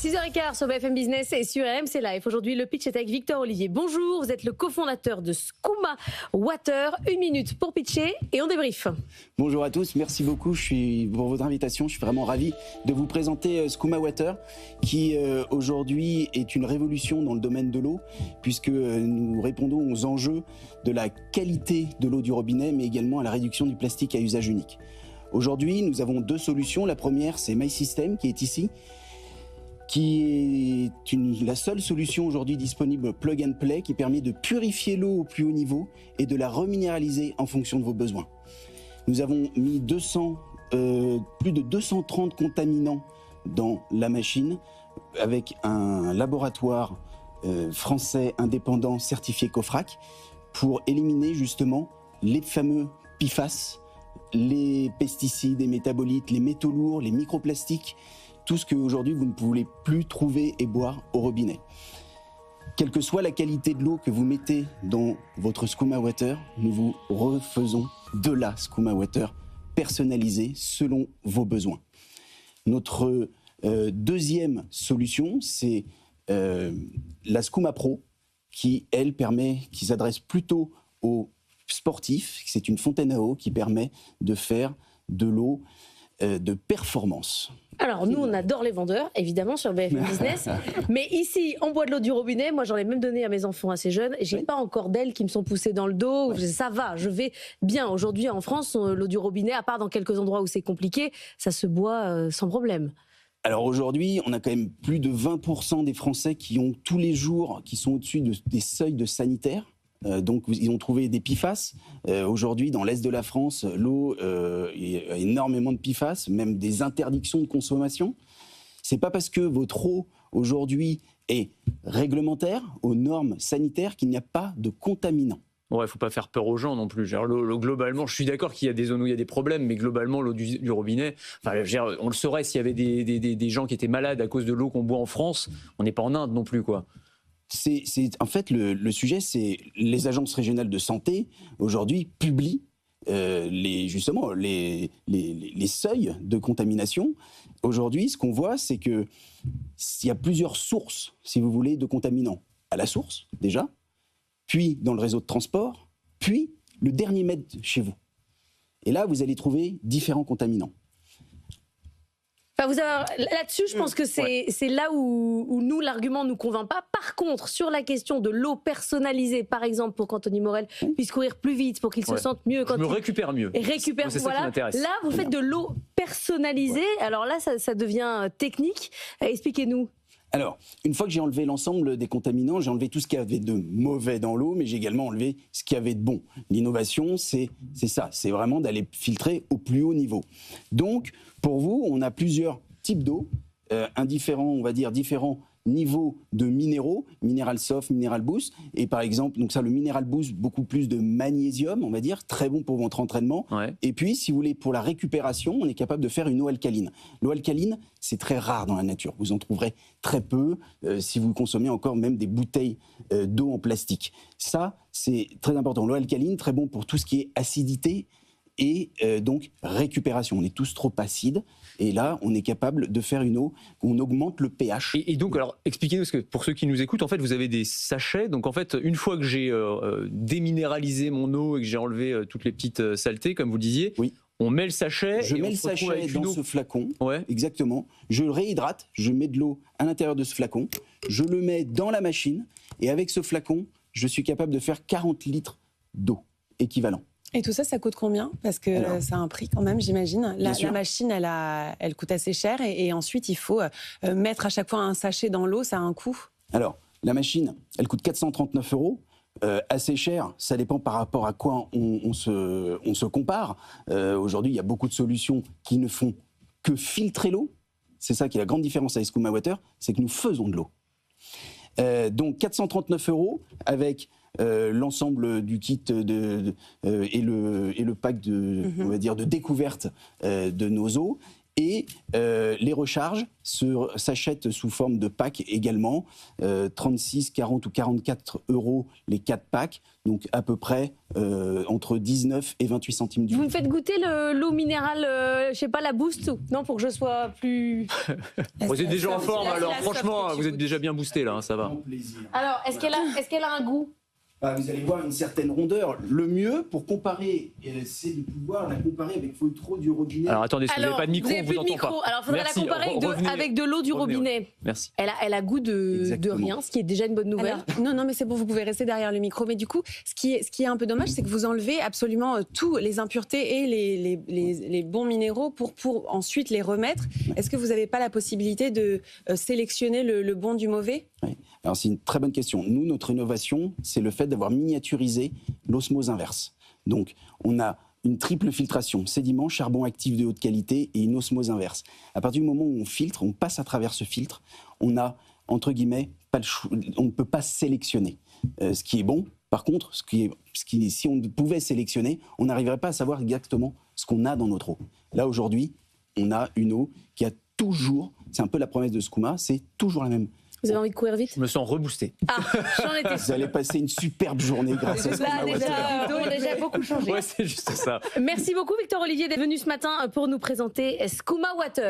6h15 sur BFM Business et sur RMC Live. Aujourd'hui, le pitch est avec Victor Olivier. Bonjour, vous êtes le cofondateur de Skouma Water. 1 minute pour pitcher et on débrief. Bonjour à tous, merci beaucoup pour votre invitation. Je suis vraiment ravi de vous présenter Skouma Water qui aujourd'hui est une révolution dans le domaine de l'eau puisque nous répondons aux enjeux de la qualité de l'eau du robinet mais également à la réduction du plastique à usage unique. Aujourd'hui, nous avons 2 solutions. La première, c'est MySystem qui est ici, qui est la seule solution aujourd'hui disponible plug and play qui permet de purifier l'eau au plus haut niveau et de la reminéraliser en fonction de vos besoins. Nous avons mis plus de 230 contaminants dans la machine avec un laboratoire français indépendant certifié COFRAC pour éliminer justement les fameux PFAS, les pesticides et métabolites, les métaux lourds, les microplastiques, tout ce qu'aujourd'hui vous ne pouvez plus trouver et boire au robinet. Quelle que soit la qualité de l'eau que vous mettez dans votre Skouma Water, nous vous refaisons de la Skouma Water personnalisée selon vos besoins. Notre deuxième solution, c'est la Skouma Pro, qui s'adresse plutôt aux sportifs. C'est une fontaine à eau qui permet de faire de l'eau de performance. Alors nous, on adore les vendeurs, évidemment, sur BFM Business. Mais ici, on boit de l'eau du robinet. Moi, j'en ai même donné à mes enfants assez jeunes. Et j'ai pas encore d'ailes qui me sont poussées dans le dos. Ouais. Ça va, je vais bien. Aujourd'hui, en France, l'eau du robinet, à part dans quelques endroits où c'est compliqué, ça se boit sans problème. Alors aujourd'hui, on a quand même plus de 20% des Français qui ont tous les jours, qui sont au-dessus des seuils de sanitaire. Donc ils ont trouvé des PFAS. Aujourd'hui, dans l'Est de la France, l'eau, il y a énormément de PFAS, même des interdictions de consommation. C'est pas parce que votre eau, aujourd'hui, est réglementaire, aux normes sanitaires, qu'il n'y a pas de contaminants. Ouais, faut pas faire peur aux gens non plus. L'eau, globalement, je suis d'accord qu'il y a des zones où il y a des problèmes, mais globalement, l'eau du robinet, on le saurait s'il y avait des gens qui étaient malades à cause de l'eau qu'on boit en France. On n'est pas en Inde non plus, quoi. En fait, le sujet, c'est les agences régionales de santé, aujourd'hui, publient les seuils de contamination. Aujourd'hui, ce qu'on voit, c'est qu'il y a plusieurs sources, si vous voulez, de contaminants. À la source, déjà, puis dans le réseau de transport, puis le dernier mètre chez vous. Et là, vous allez trouver différents contaminants. Enfin, là-dessus, je pense que c'est là où nous, l'argument ne nous convainc pas. Par contre, sur la question de l'eau personnalisée, par exemple, pour qu'Anthony Morel puisse courir plus vite, pour qu'il se sente mieux. Quand récupère mieux. C'est voilà. Ça qui m'intéresse. Là, vous faites de l'eau personnalisée. Ouais. Alors là, ça devient technique. Expliquez-nous. Alors, une fois que j'ai enlevé l'ensemble des contaminants, j'ai enlevé tout ce qu'il y avait de mauvais dans l'eau, mais j'ai également enlevé ce qu'il y avait de bon. L'innovation, c'est ça, c'est vraiment d'aller filtrer au plus haut niveau. Donc, pour vous, on a plusieurs types d'eau, différents niveaux de minéraux, minéral soft, minéral boost, et par exemple, donc ça, le minéral boost, beaucoup plus de magnésium, on va dire, très bon pour votre entraînement. Ouais. Et puis, si vous voulez, pour la récupération, on est capable de faire une eau alcaline. L'eau alcaline, c'est très rare dans la nature. Vous en trouverez très peu si vous consommez encore même des bouteilles d'eau en plastique. Ça, c'est très important. L'eau alcaline, très bon pour tout ce qui est acidité et donc récupération. On est tous trop acides. Et là, on est capable de faire une eau où on augmente le pH. Et donc, alors, expliquez-nous, parce que pour ceux qui nous écoutent, en fait, vous avez des sachets. Donc, en fait, une fois que j'ai déminéralisé mon eau et que j'ai enlevé toutes les petites saletés, comme vous disiez, oui. On met le sachet. Je mets le sachet dans ce flacon. Ouais. Exactement. Je le réhydrate. Je mets de l'eau à l'intérieur de ce flacon. Je le mets dans la machine. Et avec ce flacon, je suis capable de faire 40 litres d'eau équivalent. Et tout ça, ça coûte combien ? Parce que ça a un prix quand même, j'imagine. La machine, elle coûte assez cher et ensuite, il faut mettre à chaque fois un sachet dans l'eau, ça a un coût ? Alors, la machine, elle coûte 439 €. Assez cher, ça dépend par rapport à quoi on se compare. Aujourd'hui, il y a beaucoup de solutions qui ne font que filtrer l'eau. C'est ça qui est la grande différence avec Skouma Water, c'est que nous faisons de l'eau. Donc 439 € avec l'ensemble du kit et le pack on va dire, de découverte de nos eaux. Et les recharges s'achètent sous forme de packs également, 36, 40 ou 44 € les 4 packs, donc à peu près entre 19 et 28 centimes du Vous me litre. faites goûter l'eau minérale, je sais pas, la Boost, non, pour que je sois plus... Vous êtes déjà en forme, là, alors c'est la soif franchement, que tu vous êtes goûtes. déjà bien boosté là, ça va. Grand plaisir. Alors, est-ce qu'elle a un goût? Vous allez voir une certaine rondeur. Le mieux pour comparer, c'est de pouvoir la comparer avec votre eau du robinet. Alors attendez, si vous n'avez pas de micro, vous avez on plus vous de entend micro. pas. Alors, il faudrait Merci, la comparer revenez. avec de l'eau du Revenez, robinet. Merci. Elle a goût de Exactement. rien, ce qui est déjà une bonne nouvelle. Alors, non, mais c'est bon, vous pouvez rester derrière le micro. Mais du coup, ce qui est un peu dommage, c'est que vous enlevez absolument tous les impuretés et les bons minéraux pour ensuite les remettre. Est-ce que vous n'avez pas la possibilité de sélectionner le bon du mauvais? Oui. Alors c'est une très bonne question. Nous, notre innovation, c'est le fait d'avoir miniaturisé l'osmose inverse. Donc, on a une triple filtration, sédiments, charbon actif de haute qualité et une osmose inverse. À partir du moment où on filtre, on passe à travers ce filtre, on a, entre guillemets, on ne peut pas sélectionner. Ce qui est bon, par contre, si on pouvait sélectionner, on n'arriverait pas à savoir exactement ce qu'on a dans notre eau. Là, aujourd'hui, on a une eau qui a toujours, c'est un peu la promesse de Skouma, c'est toujours la même. Vous avez envie de courir vite? Je me sens reboosté. Ah, j'en étais Vous allez passer une superbe journée grâce à Là, Skouma Water. on a déjà beaucoup changé. Ouais, c'est juste ça. Merci beaucoup, Victor Olivier, d'être venu ce matin pour nous présenter Skouma Water.